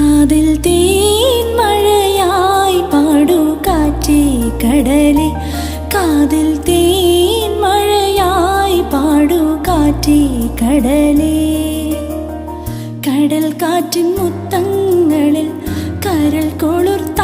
കാതിൽ തേൻ മഴയായി പാടൂ കാറ്റേ കടലേ, കാതിൽ തേൻ മഴയായി പാടൂ കാറ്റേ കടലേ. കടൽ കാറ്റിൻ മുത്തങ്ങളിൽ കരൾ കൊളുർത്ത